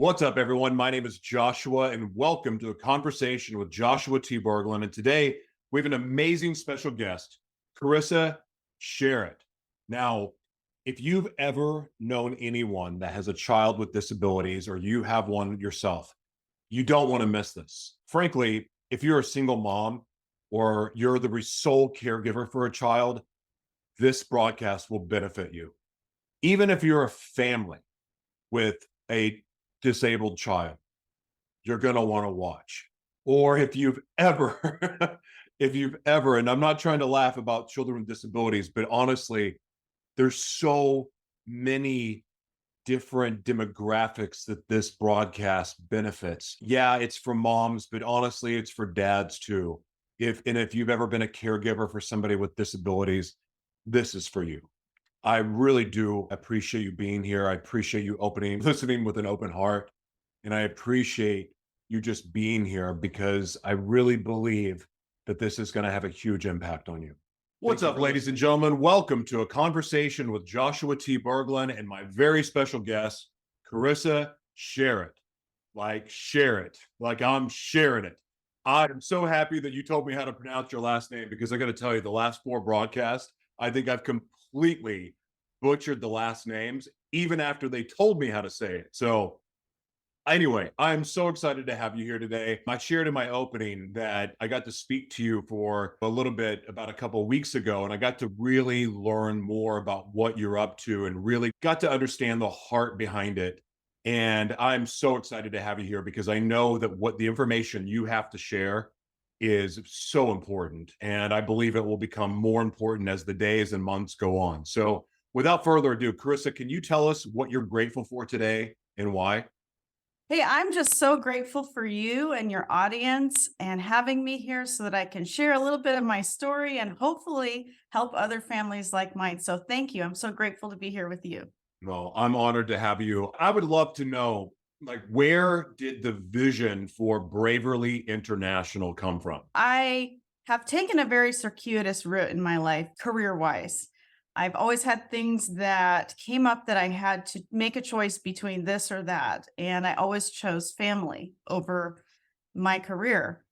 What's up, everyone? My name is Joshua, and welcome to a conversation with Joshua T Berglan. And today we have an amazing special guest, Carissa Sharrett. Now, if you've ever known anyone that has a child with disabilities or you have one yourself, you don't want to miss this. Frankly, if you're a single mom or you're the sole caregiver for a child, this broadcast will benefit you. Even if you're a family with a disabled child, you're going to want to watch. Or if you've ever, and I'm not trying to laugh about children with disabilities, but honestly, there's so many different demographics that this broadcast benefits. Yeah, it's for moms, but honestly, it's for dads too. If you've ever been a caregiver for somebody with disabilities, this is for you. I really do appreciate you being here. I appreciate you listening with an open heart. And I appreciate you just being here because I really believe that this is going to have a huge impact on you. What's up, ladies and gentlemen? Welcome to a conversation with Joshua T Berglan and my very special guest, Carissa Sharrett. Share it, like I'm sharing it. I'm so happy that you told me how to pronounce your last name because I got to tell you, the last 4 broadcasts, I think I've completely butchered the last names, even after they told me how to say it. So anyway, I'm so excited to have you here today. I shared in my opening that I got to speak to you for a little bit about a couple of weeks ago, and I got to really learn more about what you're up to and really got to understand the heart behind it. And I'm so excited to have you here because I know that what the information you have to share is so important. And I believe it will become more important as the days and months go on. So without further ado, Carissa, can you tell us what you're grateful for today and why? Hey, I'm just so grateful for you and your audience and having me here so that I can share a little bit of my story and hopefully help other families like mine. So thank you. I'm so grateful to be here with you. Well, I'm honored to have you. I would love to know, where did the vision for Braverly International come from? I have taken a very circuitous route in my life, career-wise. I've always had things that came up that I had to make a choice between this or that. And I always chose family over my career.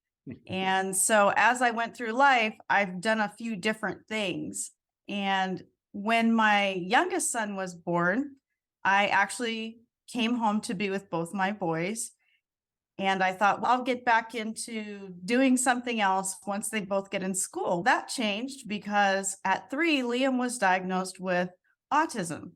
And so as I went through life, I've done a few different things. And when my youngest son was born, I actually came home to be with both my boys. And I thought, well, I'll get back into doing something else once they both get in school. That changed because at 3, Liam was diagnosed with autism.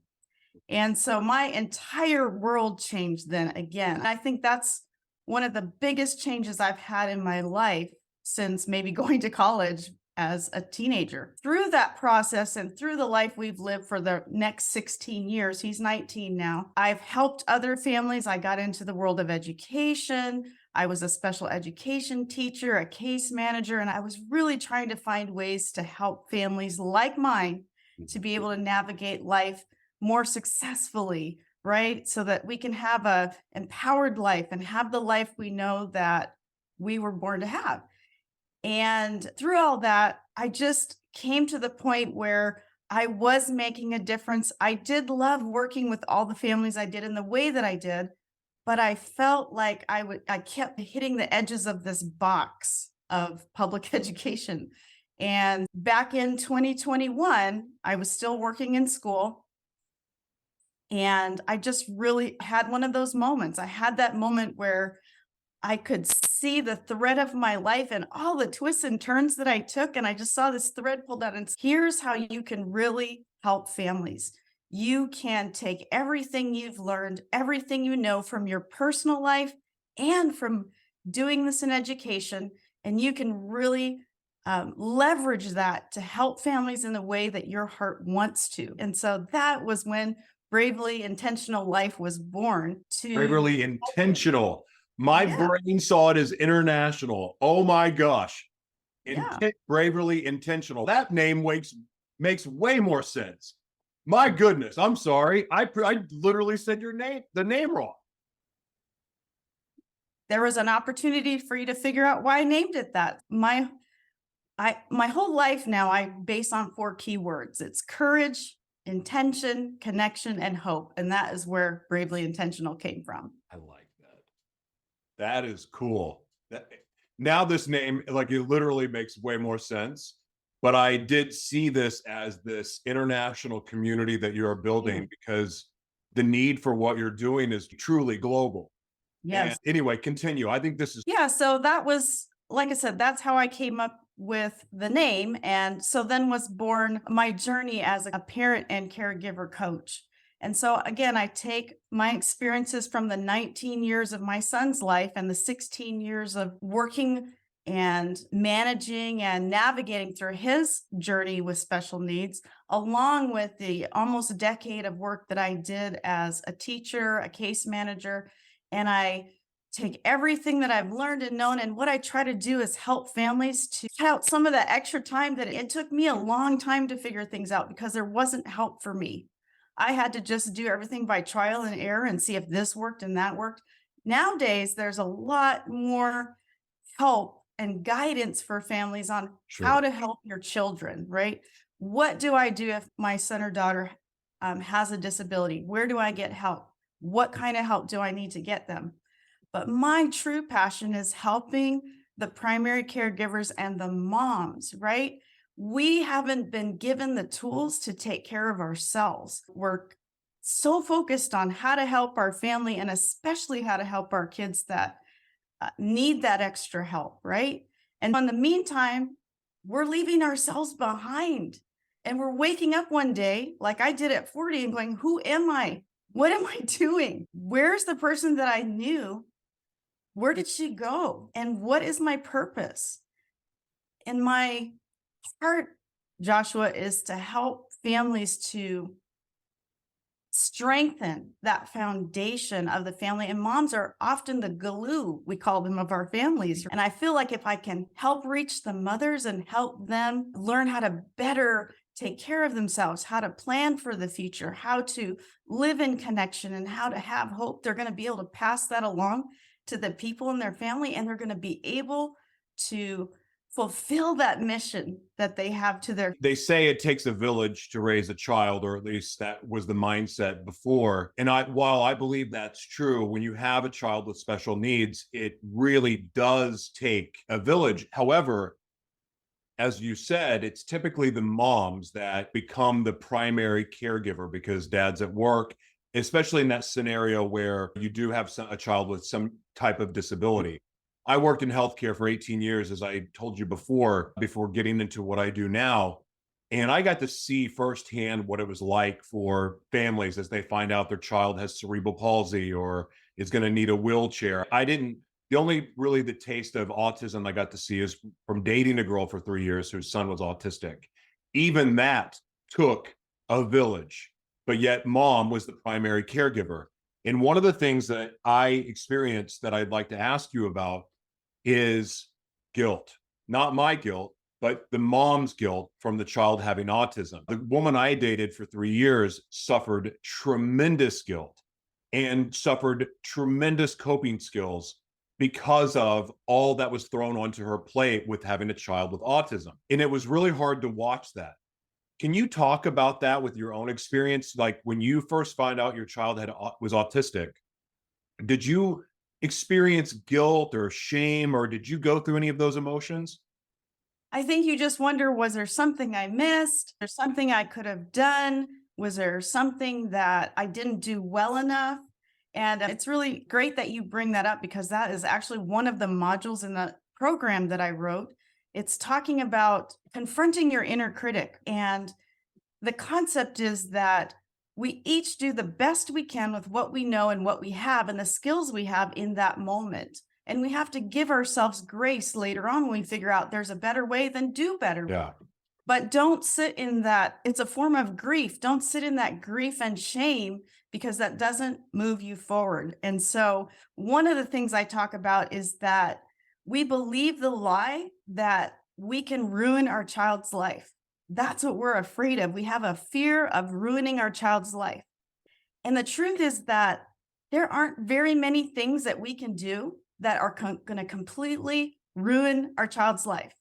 And so my entire world changed then again. I think that's one of the biggest changes I've had in my life since maybe going to college as a teenager. Through that process and through the life we've lived for the next 16 years, he's 19 now, I've helped other families. I got into the world of education. I was a special education teacher, a case manager, and I was really trying to find ways to help families like mine to be able to navigate life more successfully, right? So that we can have a empowered life and have the life we know that we were born to have. And through all that, I just came to the point where I was making a difference. I did love working with all the families I did in the way that I did, but I felt like I kept hitting the edges of this box of public education. And back in 2021, I was still working in school. And I just really had one of those moments. I had that moment where I could see the thread of my life and all the twists and turns that I took. And I just saw this thread pulled out. And here's how you can really help families. You can take everything you've learned, everything you know from your personal life and from doing this in education, and you can really leverage that to help families in the way that your heart wants to. And so that was when Bravely Intentional Life was born. Braverly Intentional. My brain saw it as international. Oh my gosh. Braverly Intentional. That name makes way more sense. My goodness. I'm sorry. I literally said the name wrong. There was an opportunity for you to figure out why I named it that. My whole life now I base on 4 keywords. It's courage, intention, connection, and hope. And that is where Bravely Intentional came from. I like That is cool. Now this name, like it literally makes way more sense. But I did see this as this international community that you're building Mm. because the need for what you're doing is truly global. And Yes. anyway, continue. I think this is Yeah, so that was, like I said, that's how I came up with the name. And so then was born my journey as a parent and caregiver coach. And so again, I take my experiences from the 19 years of my son's life and the 16 years of working and managing and navigating through his journey with special needs, along with the almost decade of work that I did as a teacher, a case manager. And I take everything that I've learned and known. And what I try to do is help families to cut out some of the extra time that it took me a long time to figure things out because there wasn't help for me. I had to just do everything by trial and error and see if this worked and that worked. Nowadays, there's a lot more help and guidance for families on how sure. to help your children, right? What do I do if my son or daughter has a disability? Where do I get help? What kind of help do I need to get them? But my true passion is helping the primary caregivers and the moms, right? We haven't been given the tools to take care of ourselves. We're so focused on how to help our family and especially how to help our kids that need that extra help, right? And in the meantime, we're leaving ourselves behind. And we're waking up one day, like I did at 40, and going, who am I? What am I doing? Where's the person that I knew? Where did she go? And what is my purpose? And my heart, Joshua, is to help families to strengthen that foundation of the family. And moms are often the glue, we call them, of our families. And I feel like if I can help reach the mothers and help them learn how to better take care of themselves, how to plan for the future, how to live in connection, and how to have hope, they're going to be able to pass that along to the people in their family. And they're going to be able to fulfill that mission that they have to their. They say it takes a village to raise a child, or at least that was the mindset before. And while I believe that's true, when you have a child with special needs, it really does take a village. However, as you said, it's typically the moms that become the primary caregiver because dad's at work, especially in that scenario where you do have a child with some type of disability. I worked in healthcare for 18 years, as I told you before getting into what I do now. And I got to see firsthand what it was like for families as they find out their child has cerebral palsy or is going to need a wheelchair. The only really the taste of autism I got to see is from dating a girl for 3 years whose son was autistic. Even that took a village, but yet mom was the primary caregiver. And one of the things that I experienced that I'd like to ask you about is guilt, not my guilt, but the mom's guilt from the child having autism. The woman I dated for 3 years suffered tremendous guilt and suffered tremendous coping skills because of all that was thrown onto her plate with having a child with autism. And it was really hard to watch that. Can you talk about that with your own experience? Like when you first found out your child was autistic, did you experience guilt or shame, or did you go through any of those emotions? I think you just wonder, was there something I missed? Or something I could have done? Was there something that I didn't do well enough? And it's really great that you bring that up because that is actually one of the modules in the program that I wrote. It's talking about confronting your inner critic. And the concept is that we each do the best we can with what we know and what we have and the skills we have in that moment. And we have to give ourselves grace later on when we figure out there's a better way, then do better. Yeah. But don't sit in that. It's a form of grief. Don't sit in that grief and shame because that doesn't move you forward. And so, one of the things I talk about is that we believe the lie that we can ruin our child's life. That's what we're afraid of. We have a fear of ruining our child's life. And the truth is that there aren't very many things that we can do that are going to completely ruin our child's life.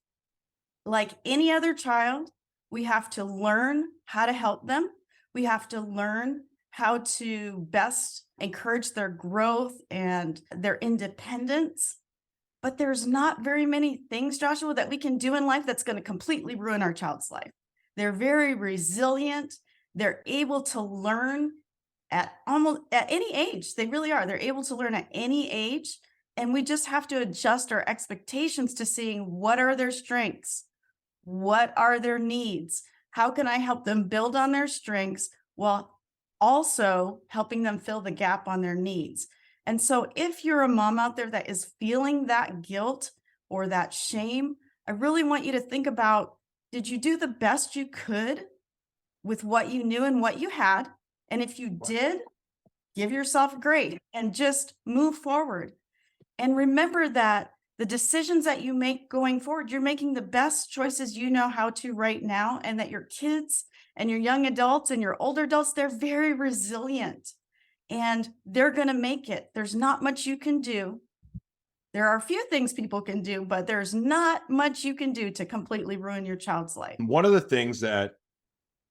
Like any other child, we have to learn how to help them. We have to learn how to best encourage their growth and their independence. But there's not very many things, Joshua, that we can do in life that's going to completely ruin our child's life. They're very resilient. They're able to learn at almost at any age. They really are. They're able to learn at any age. And we just have to adjust our expectations to seeing what are their strengths? What are their needs? How can I help them build on their strengths while also helping them fill the gap on their needs? And so if you're a mom out there that is feeling that guilt or that shame, I really want you to think about, did you do the best you could with what you knew and what you had? And if you did, give yourself a grade and just move forward. And remember that the decisions that you make going forward, you're making the best choices you know how to right now, and that your kids and your young adults and your older adults, they're very resilient and they're going to make it. There's not much you can do. There are a few things people can do, but there's not much you can do to completely ruin your child's life. One of the things that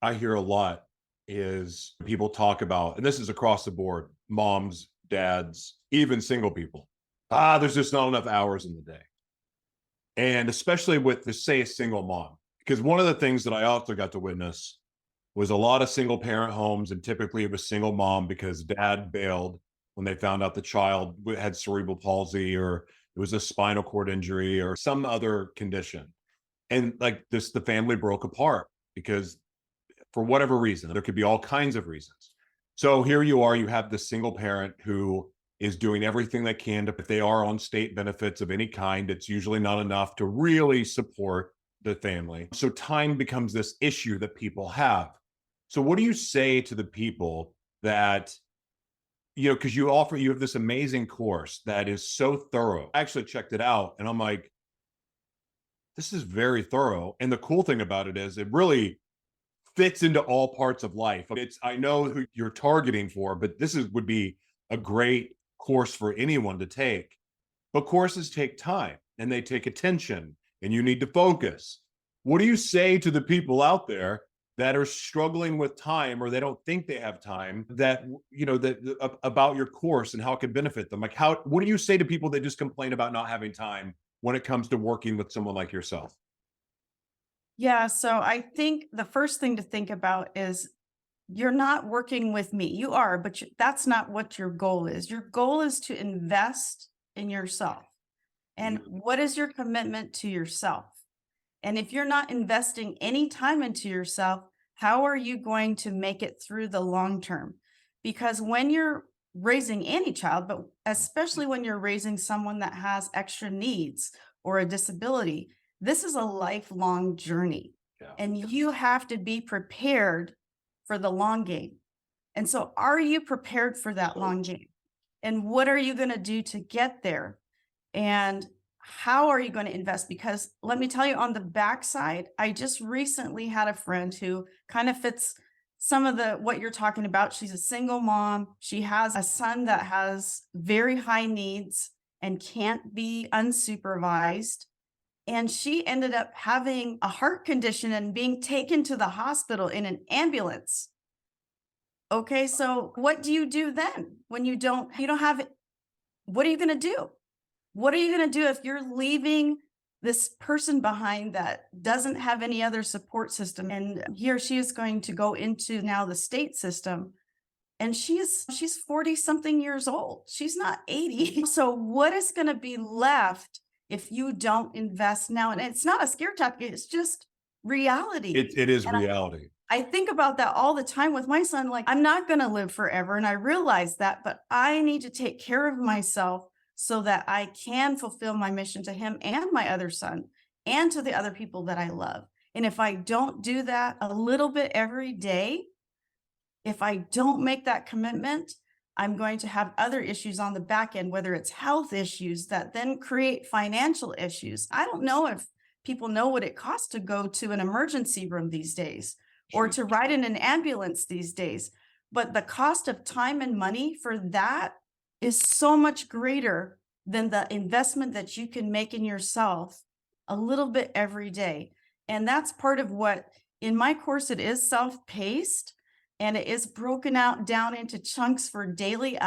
I hear a lot is people talk about, and this is across the board, moms, dads, even single people. There's just not enough hours in the day. And especially with the, say, a single mom, because one of the things that I also got to witness was a lot of single parent homes, and typically it was single mom because dad bailed when they found out the child had cerebral palsy, or it was a spinal cord injury or some other condition. And like this, the family broke apart because for whatever reason, there could be all kinds of reasons. So here you are, you have the single parent who is doing everything they can to, if they are on state benefits of any kind, it's usually not enough to really support the family. So time becomes this issue that people have. So what do you say to the people that, because you have this amazing course that is so thorough. I actually checked it out and I'm like, this is very thorough. And the cool thing about it is it really fits into all parts of life. I know who you're targeting for, but would be a great course for anyone to take. But courses take time and they take attention, and you need to focus. What do you say to the people out there that are struggling with time, or they don't think they have time, that about your course and how it could benefit them? Like, what do you say to people that just complain about not having time when it comes to working with someone like yourself? Yeah, so I think the first thing to think about is you're not working with me. You are, but that's not what your goal is. Your goal is to invest in yourself. And what is your commitment to yourself? And if you're not investing any time into yourself, how are you going to make it through the long term? Because when you're raising any child, but especially when you're raising someone that has extra needs or a disability, this is a lifelong journey. Yeah. And you have to be prepared for the long game. And so are you prepared for that long game? And what are you going to do to get there? And how are you going to invest? Because let me tell you, on the backside, I just recently had a friend who kind of fits some of what you're talking about. She's a single mom. She has a son that has very high needs and can't be unsupervised. And she ended up having a heart condition and being taken to the hospital in an ambulance. Okay, so what do you do then when you don't have it? What are you going to do? What are you going to do if you're leaving this person behind that doesn't have any other support system? And he or she is going to go into now the state system. And she's 40 something years old. She's not 80. So what is going to be left if you don't invest now? And it's not a scare tactic, it's just reality. It is reality. I think about that all the time with my son. Like, I'm not going to live forever. And I realize that, but I need to take care of myself so that I can fulfill my mission to him and my other son and to the other people that I love. And if I don't do that a little bit every day, if I don't make that commitment, I'm going to have other issues on the back end, whether it's health issues that then create financial issues. I don't know if people know what it costs to go to an emergency room these days or to ride in an ambulance these days. But the cost of time and money for that is so much greater than the investment that you can make in yourself a little bit every day. And that's part of what in my course, it is self-paced. and it is broken out down into chunks for daily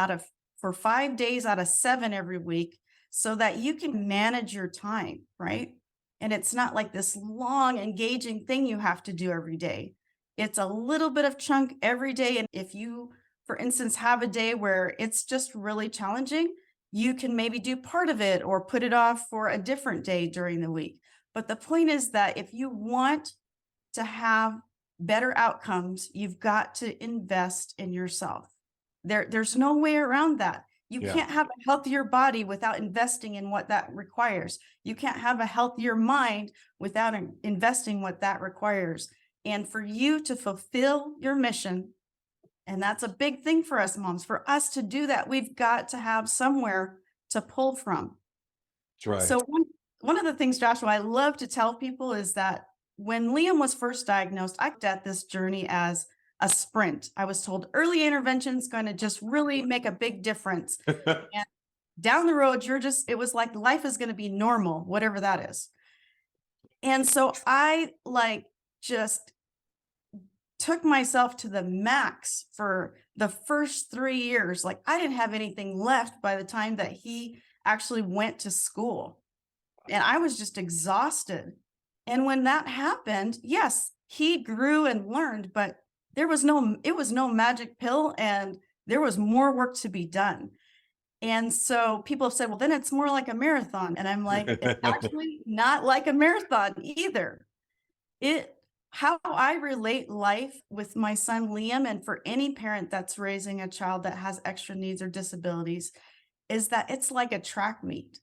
for 5 days out of 7 every week so that you can manage your time, right? And it's not like this long, engaging thing you have to do every day. It's a little bit of chunk every day. And if you, for instance, have a day where it's just really challenging, you can maybe do part of it or put it off for a different day during the week. But the point is that if you want to have better outcomes, you've got to invest in yourself. There's no way around that. You Yeah. can't have a healthier body without investing in what that requires. You can't have a healthier mind without investing what that requires. And for you to fulfill your mission, and that's a big thing for us moms, for us to do that, we've got to have somewhere to pull from. That's right. So one of the things, Joshua, I love to tell people is that when Liam was first diagnosed, I looked at this journey as a sprint. I was told early intervention is going to just really make a big difference. And down the road, it was like life is going to be normal, whatever that is. And so I just took myself to the max for the first 3 years. Like I didn't have anything left by the time that he actually went to school. And I was just exhausted. And when that happened, yes, he grew and learned, but it was no magic pill, and there was more work to be done. And so people have said, well, then it's more like a marathon. And I'm like, it's actually not like a marathon either. How I relate life with my son Liam, and for any parent that's raising a child that has extra needs or disabilities, is that it's like a track meet.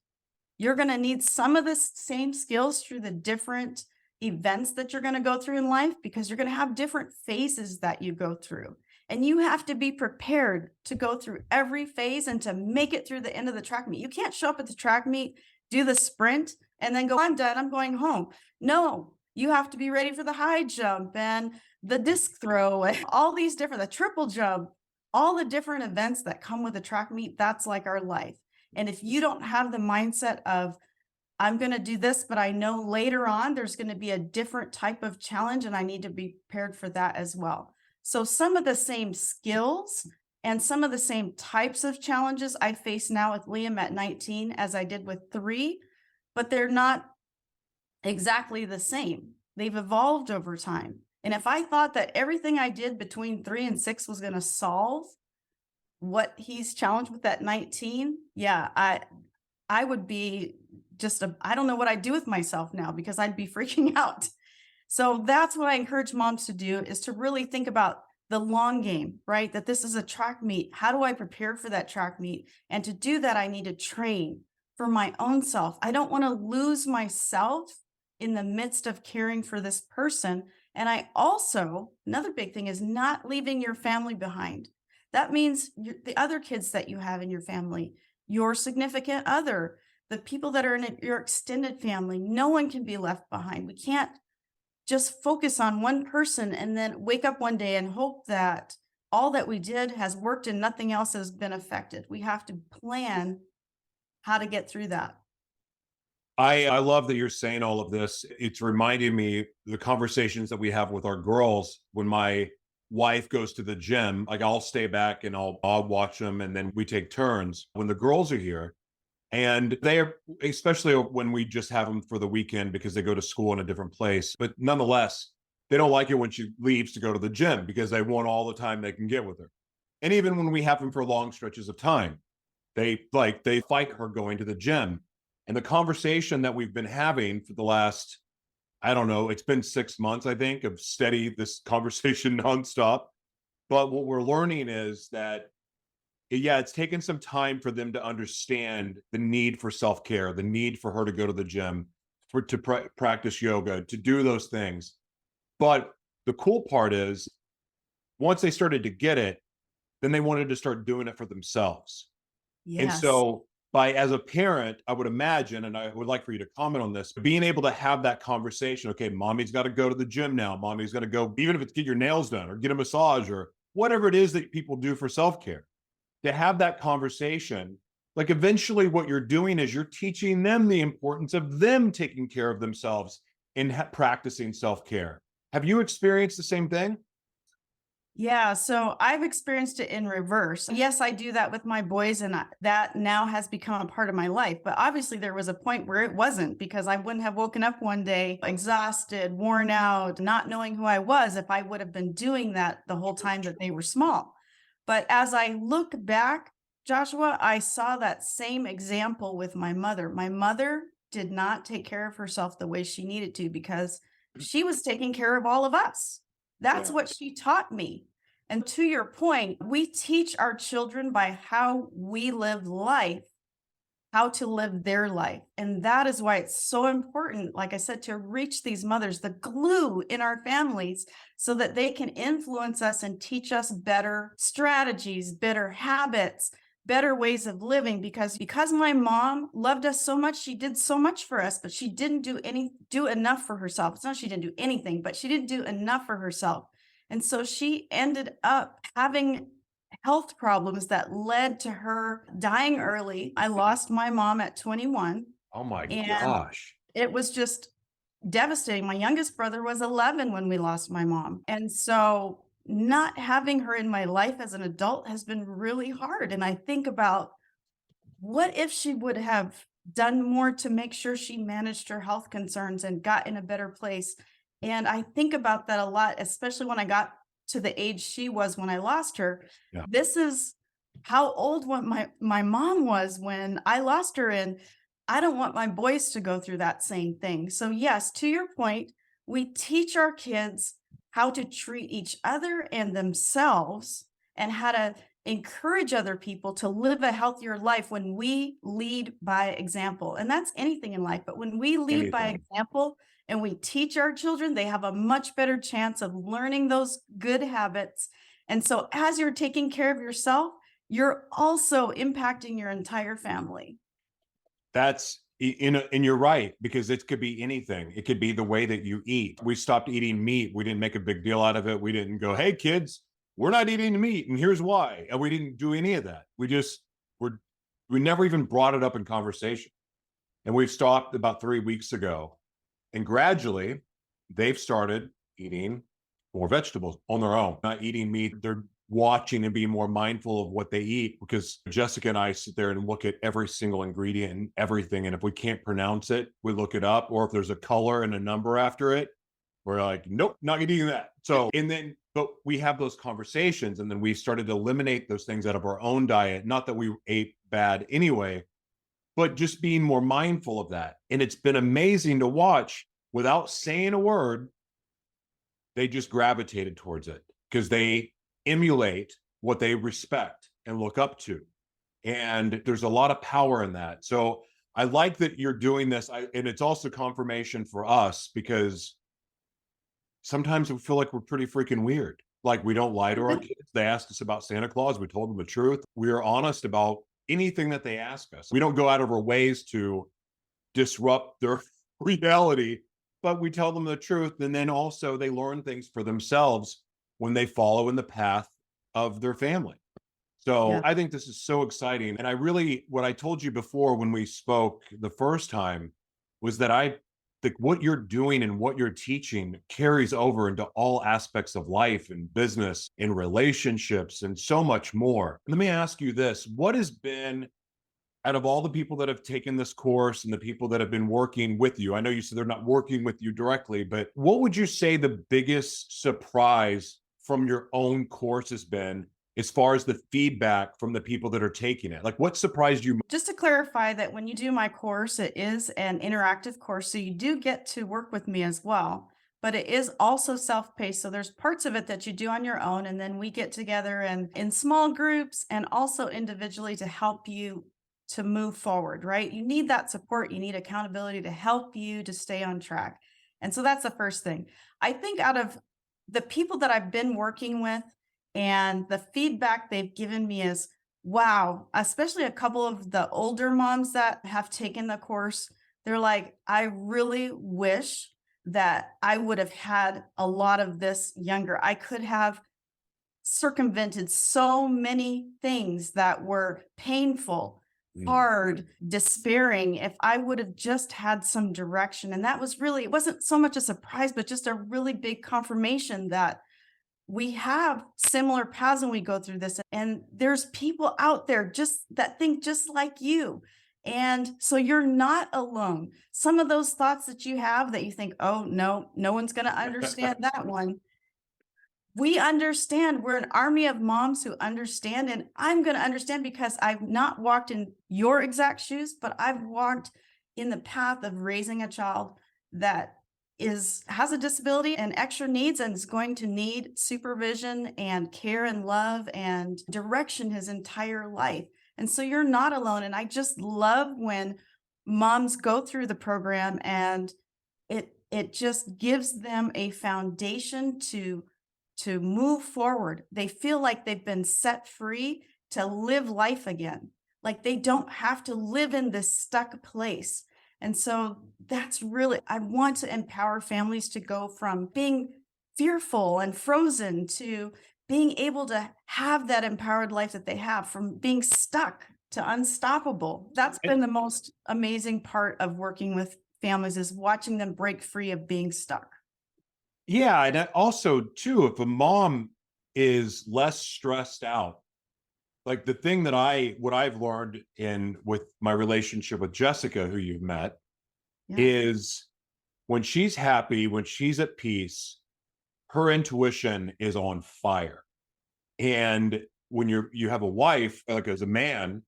You're going to need some of the same skills through the different events that you're going to go through in life, because you're going to have different phases that you go through. And you have to be prepared to go through every phase and to make it through the end of the track meet. You can't show up at the track meet, do the sprint, and then go, I'm done, I'm going home. No, you have to be ready for the high jump and the disc throw and all these the triple jump, all the different events that come with a track meet. That's like our life. And if you don't have the mindset of, I'm going to do this, but I know later on there's going to be a different type of challenge and I need to be prepared for that as well. So some of the same skills and some of the same types of challenges I face now with Liam at 19 as I did with 3, but they're not exactly the same. They've evolved over time. And if I thought that everything I did between 3 and 6 was going to solve what he's challenged with at 19, yeah, I would be I don't know what I'd do with myself now, because I'd be freaking out. So that's what I encourage moms to do, is to really think about the long game, right? That this is a track meet. How do I prepare for that track meet? And to do that, I need to train for my own self. I don't want to lose myself in the midst of caring for this person. And I also, another big thing is not leaving your family behind. That means the other kids that you have in your family, your significant other, the people that are in your extended family. No one can be left behind. We can't just focus on one person and then wake up one day and hope that all that we did has worked and nothing else has been affected. We have to plan how to get through that. I love that you're saying all of this. It's reminding me the conversations that we have with our girls when my wife goes to the gym. Like I'll stay back and I'll watch them, and then we take turns when the girls are here. And they're, especially when we just have them for the weekend because they go to school in a different place. But nonetheless, they don't like it when she leaves to go to the gym because they want all the time they can get with her. And even when we have them for long stretches of time, they fight her going to the gym. And the conversation that we've been having for the last, I don't know, it's been 6 months, I think, of this conversation nonstop. But what we're learning is that, yeah, it's taken some time for them to understand the need for self-care, the need for her to go to the gym, to practice yoga, to do those things. But the cool part is, once they started to get it, then they wanted to start doing it for themselves. And Yes. so as a parent, I would imagine, and I would like for you to comment on this, being able to have that conversation, okay, mommy's got to go to the gym now. Mommy's got to go, even if it's get your nails done or get a massage or whatever it is that people do for self-care, to have that conversation. Like eventually what you're doing is you're teaching them the importance of them taking care of themselves and practicing self-care. Have you experienced the same thing? Yeah, so I've experienced it in reverse. Yes, I do that with my boys, and that now has become a part of my life. But obviously, there was a point where it wasn't, because I wouldn't have woken up one day exhausted, worn out, not knowing who I was if I would have been doing that the whole time that they were small. But as I look back, Joshua, I saw that same example with my mother. My mother did not take care of herself the way she needed to because she was taking care of all of us. That's Yeah. what she taught me. And to your point, we teach our children by how we live life, how to live their life. And that is why it's so important, like I said, to reach these mothers, the glue in our families, so that they can influence us and teach us better strategies, better habits, better ways of living. Because my mom loved us so much, she did so much for us, but she didn't do enough for herself. It's not she didn't do anything, but she didn't do enough for herself. And so she ended up having health problems that led to her dying early. I lost my mom at 21, Oh my and gosh. it was just devastating. My youngest brother was 11 when we lost my mom. And so not having her in my life as an adult has been really hard. And I think about, what if she would have done more to make sure she managed her health concerns and got in a better place? And I think about that a lot, especially when I got to the age she was when I lost her. Yeah. This is how old what my mom was when I lost her, and I don't want my boys to go through that same thing. So yes, to your point, we teach our kids how to treat each other and themselves, and how to encourage other people to live a healthier life when we lead by example. And that's anything in life. But when we lead by Anything. example and we teach our children, they have a much better chance of learning those good habits. And so as you're taking care of yourself, you're also impacting your entire family. That's and you're right, because it could be anything. It could be the way that you eat. We stopped eating meat. We didn't make a big deal out of it. We didn't go, "Hey kids, we're not eating meat and here's why." And we didn't do any of that. We never even brought it up in conversation. And we've stopped about 3 weeks ago. And gradually they've started eating more vegetables on their own, not eating meat. They're watching and being more mindful of what they eat, because Jessica and I sit there and look at every single ingredient and everything. And if we can't pronounce it, we look it up. Or if there's a color and a number after it, we're like, nope, not eating that. So, and then, but we have those conversations, and then we started to eliminate those things out of our own diet. Not that we ate bad anyway, but just being more mindful of that. And it's been amazing to watch, without saying a word, they just gravitated towards it because they emulate what they respect and look up to. And there's a lot of power in that. So I like that you're doing this. And it's also confirmation for us, because sometimes we feel like we're pretty freaking weird. Like, we don't lie to our kids. They asked us about Santa Claus. We told them the truth. We are honest about anything that they ask us. We don't go out of our ways to disrupt their reality, but we tell them the truth. And then also they learn things for themselves when they follow in the path of their family. So Yeah. I think this is so exciting. And what I told you before when we spoke the first time was that I think what you're doing and what you're teaching carries over into all aspects of life and business and relationships and so much more. Let me ask you this. What has been, out of all the people that have taken this course and the people that have been working with you, I know you said they're not working with you directly, but what would you say the biggest surprise from your own course has been, as far as the feedback from the people that are taking it? Like, what surprised you? Just to clarify that when you do my course, it is an interactive course. So you do get to work with me as well, but it is also self-paced. So there's parts of it that you do on your own. And then we get together and in small groups and also individually to help you to move forward, right? You need that support. You need accountability to help you to stay on track. And so that's the first thing. I think out of the people that I've been working with and the feedback they've given me is, wow, especially a couple of the older moms that have taken the course. They're like, I really wish that I would have had a lot of this younger. I could have circumvented so many things that were painful, hard, despairing, if I would have just had some direction. And that was really, it wasn't so much a surprise, but just a really big confirmation that we have similar paths when we go through this. And there's people out there just that think just like you. And so you're not alone. Some of those thoughts that you have that you think, oh, no, no one's going to understand that one. We understand. We're an army of moms who understand. And I'm going to understand because I've not walked in your exact shoes, but I've walked in the path of raising a child that has a disability and extra needs and is going to need supervision and care and love and direction his entire life. And so you're not alone. And I just love when moms go through the program, and it just gives them a foundation to move forward. They feel like they've been set free to live life again. Like they don't have to live in this stuck place. And so that's really, I want to empower families to go from being fearful and frozen to being able to have that empowered life that they have, from being stuck to unstoppable. That's been the most amazing part of working with families, is watching them break free of being stuck. Yeah. And also, too, if a mom is less stressed out, like the thing that what I've learned with my relationship with Jessica, who you've met, Yeah. is when she's happy, when she's at peace, her intuition is on fire. And when you have a wife, like as a man,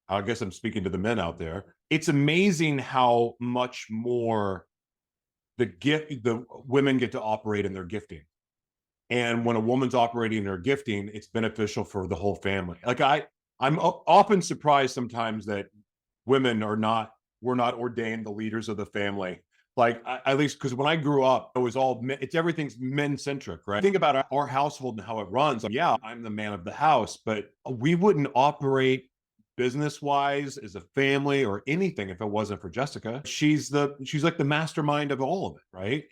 I guess I'm speaking to the men out there, it's amazing how much more the women get to operate in their gifting. And when a woman's operating in her gifting, it's beneficial for the whole family. Like I'm often surprised sometimes that women we're not ordained the leaders of the family. Like at least because when I grew up, it was everything's men centric, right? Think about our household and how it runs. Like, yeah, I'm the man of the house, but we wouldn't operate business wise as a family or anything if it wasn't for Jessica. She's like the mastermind of all of it, right?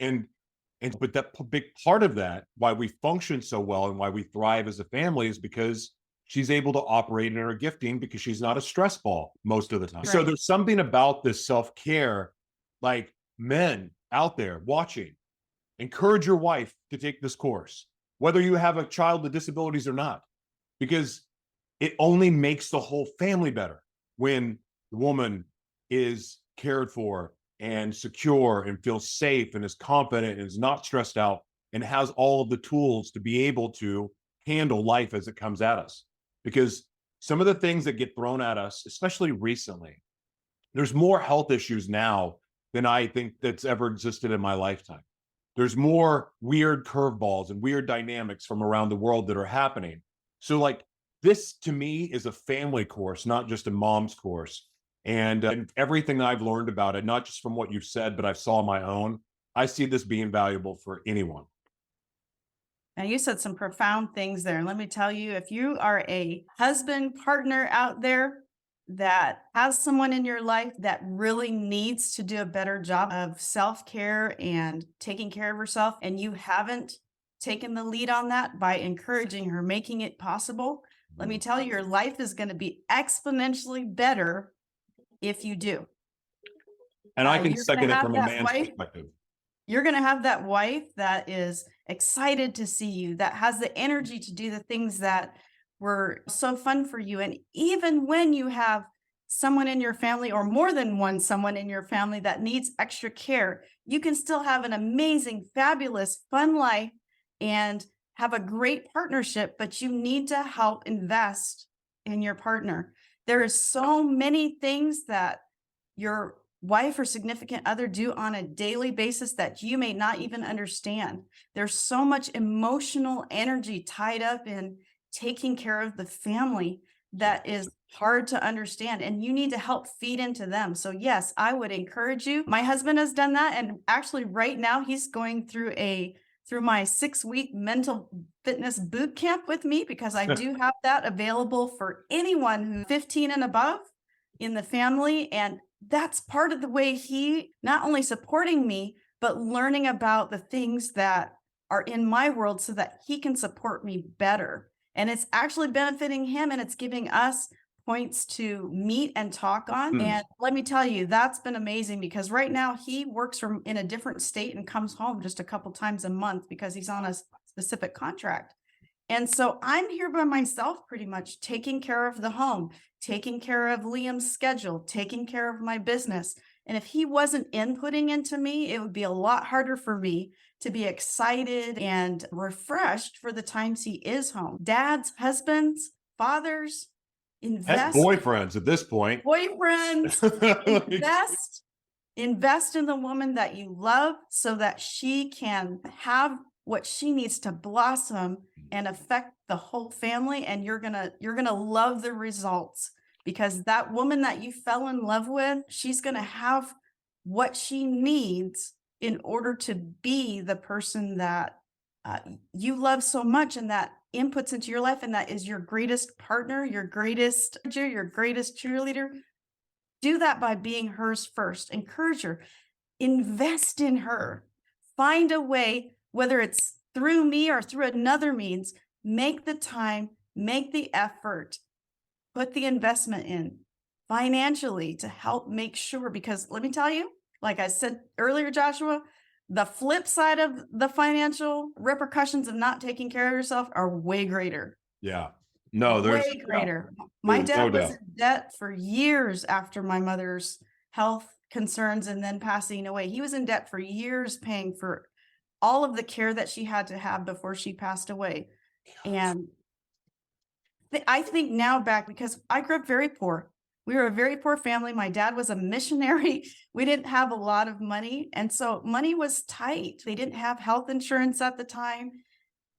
But that big part of that, why we function so well and why we thrive as a family, is because she's able to operate in her gifting, because she's not a stress ball most of the time. Right. So there's something about this self-care, like men out there watching, encourage your wife to take this course, whether you have a child with disabilities or not, because it only makes the whole family better when the woman is cared for and secure and feels safe and is confident and is not stressed out and has all of the tools to be able to handle life as it comes at us. Because some of the things that get thrown at us, especially recently, there's more health issues now than I think that's ever existed in my lifetime. There's more weird curveballs and weird dynamics from around the world that are happening. So like this to me is a family course, not just a mom's course. And everything I've learned about it, not just from what you've said, but I saw my own, I see this being valuable for anyone. And you said some profound things there. And let me tell you, if you are a husband, partner out there that has someone in your life that really needs to do a better job of self-care and taking care of herself, and you haven't taken the lead on that by encouraging her, making it possible, let me tell you, your life is going to be exponentially better if you do. And I can second it from a man's perspective. You're going to have that wife that is excited to see you, that has the energy to do the things that were so fun for you. And even when you have someone in your family, or more than one someone in your family that needs extra care, you can still have an amazing, fabulous, fun life and have a great partnership, but you need to help invest in your partner. There is so many things that your wife or significant other do on a daily basis that you may not even understand. There's so much emotional energy tied up in taking care of the family that is hard to understand, and you need to help feed into them. So yes, I would encourage you. My husband has done that, and actually right now he's going through my 6-week mental fitness boot camp with me, because I do have that available for anyone who's 15 and above in the family. And that's part of the way he not only supporting me, but learning about the things that are in my world so that he can support me better. And it's actually benefiting him, and it's giving us points to meet and talk on. And let me tell you, that's been amazing, because right now he works in a different state and comes home just a couple times a month because he's on a specific contract. And so I'm here by myself pretty much, taking care of the home, taking care of Liam's schedule, taking care of my business. And if he wasn't inputting into me, it would be a lot harder for me to be excited and refreshed for the times he is home. Dads, husbands, fathers, Heck, invest, boyfriends at this point. boyfriends, Like, invest in the woman that you love so that she can have what she needs to blossom and affect the whole family. And you're gonna love the results, because that woman that you fell in love with, she's gonna have what she needs in order to be the person that you love so much, and that inputs into your life, and that is your greatest partner, your greatest cheerleader. Do that by being hers first. Encourage her, invest in her, find a way, whether it's through me or through another means, make the time, make the effort, put the investment in financially to help make sure. Because let me tell you, like I said earlier, Joshua, the flip side of the financial repercussions of not taking care of yourself are way greater. yeah. No, there's Way greater. My There's no dad was doubt. in debt for years after my mother's health concerns and then passing away. He was in debt for years, paying for all of the care that she had to have before she passed away. And I think now back, because I grew up very poor. We were a very poor family. My dad was a missionary. We didn't have a lot of money. And so money was tight. They didn't have health insurance at the time.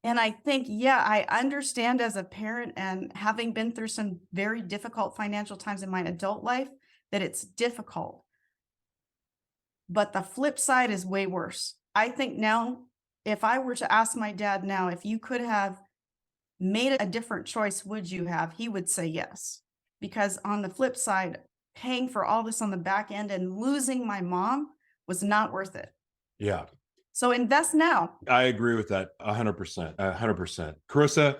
And I think, yeah, I understand as a parent, and having been through some very difficult financial times in my adult life, that it's difficult. But the flip side is way worse. I think now, if I were to ask my dad now, if you could have made a different choice, would you have? He would say yes. Because on the flip side, paying for all this on the back end and losing my mom was not worth it. Yeah, So invest now. I agree with that 100%. 100%. Carissa,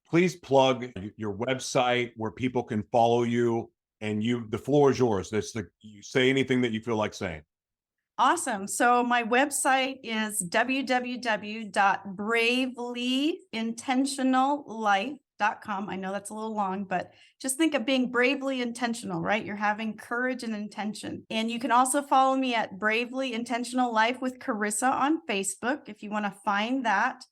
please plug your website where people can follow you, and the floor is yours. You say anything that you feel like saying. Awesome. So my website is www.bravelyintentionallife.com. I know that's a little long, but just think of being bravely intentional, right? You're having courage and intention. And you can also follow me at Bravely Intentional Life with Carissa on Facebook if you want to find that.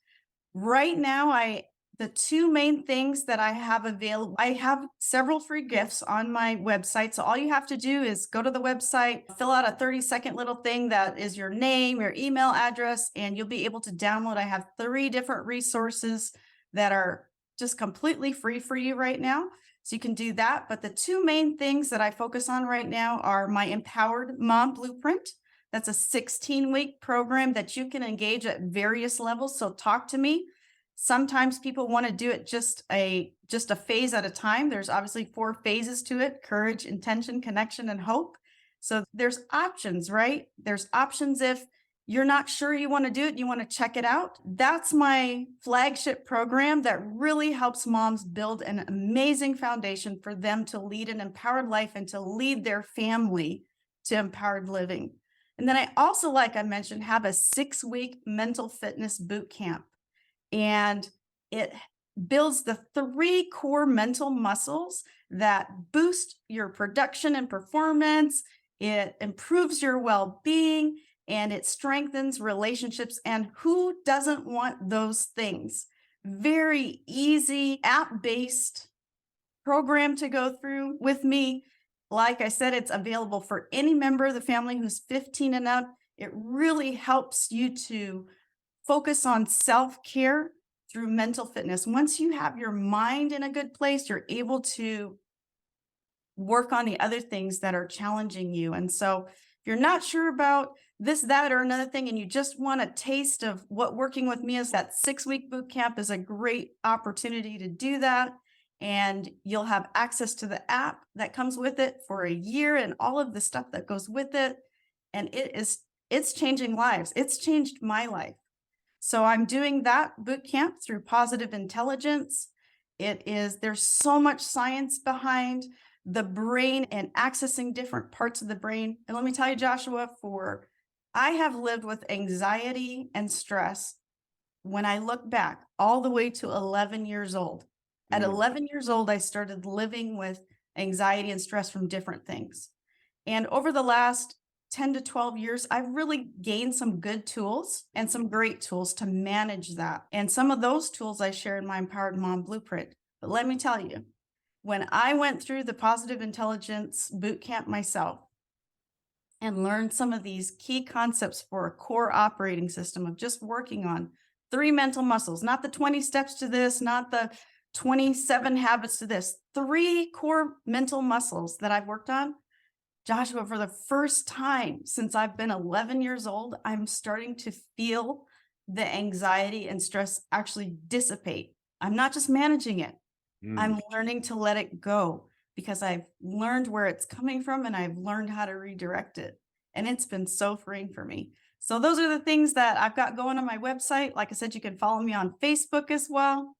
Right now, the two main things that I have available, I have several free gifts on my website. So all you have to do is go to the website, fill out a 30-second little thing that is your name, your email address, and you'll be able to download. I have 3 different resources that are just completely free for you right now. So you can do that. But the two main things that I focus on right now are my Empowered Mom Blueprint. That's a 16-week program that you can engage at various levels. So talk to me. Sometimes people want to do it just a phase at a time. There's obviously 4 phases to it: courage, intention, connection, and hope. So there's options, right? There's options if you're not sure you want to do it, you want to check it out. That's my flagship program that really helps moms build an amazing foundation for them to lead an empowered life and to lead their family to empowered living. And then I also, like I mentioned, have a 6-week mental fitness boot camp. And it builds the 3 core mental muscles that boost your production and performance. It improves your well-being, and it strengthens relationships. And who doesn't want those things? Very easy, app-based program to go through with me. Like I said, it's available for any member of the family who's 15 and up. It really helps you to focus on self-care through mental fitness. Once you have your mind in a good place, you're able to work on the other things that are challenging you. And so if you're not sure about this, that, or another thing, and you just want a taste of what working with me is, that 6-week boot camp is a great opportunity to do that. And you'll have access to the app that comes with it for a year and all of the stuff that goes with it. And it's changing lives. It's changed my life. So I'm doing that boot camp through Positive Intelligence. There's so much science behind the brain and accessing different parts of the brain. And let me tell you, Joshua, I have lived with anxiety and stress when I look back all the way to 11 years old, at Mm, 11 years old, I started living with anxiety and stress from different things. And over the last 10 to 12 years, I've really gained some good tools and some great tools to manage that. And some of those tools I share in my Empowered Mom Blueprint. But let me tell you, when I went through the positive intelligence boot camp myself and learned some of these key concepts for a core operating system of just working on 3 mental muscles, not the 20 steps to this, not the 27 habits to this, 3 core mental muscles that I've worked on. Joshua, for the first time since I've been 11 years old, I'm starting to feel the anxiety and stress actually dissipate. I'm not just managing it, mm. I'm learning to let it go because I've learned where it's coming from and I've learned how to redirect it. And it's been so freeing for me. So, those are the things that I've got going on my website. Like I said, you can follow me on Facebook as well.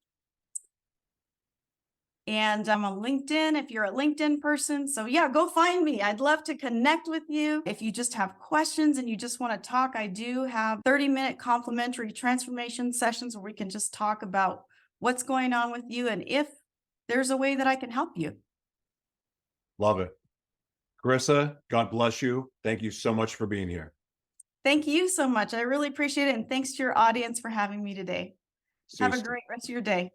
And I'm on LinkedIn if you're a LinkedIn person. So, yeah, go find me. I'd love to connect with you. If you just have questions and you just want to talk, I do have 30-minute complimentary transformation sessions where we can just talk about what's going on with you and if there's a way that I can help you. Love it. Carissa, God bless you. Thank you so much for being here. Thank you so much. I really appreciate it. And thanks to your audience for having me today. See Have you a soon. great rest of your day.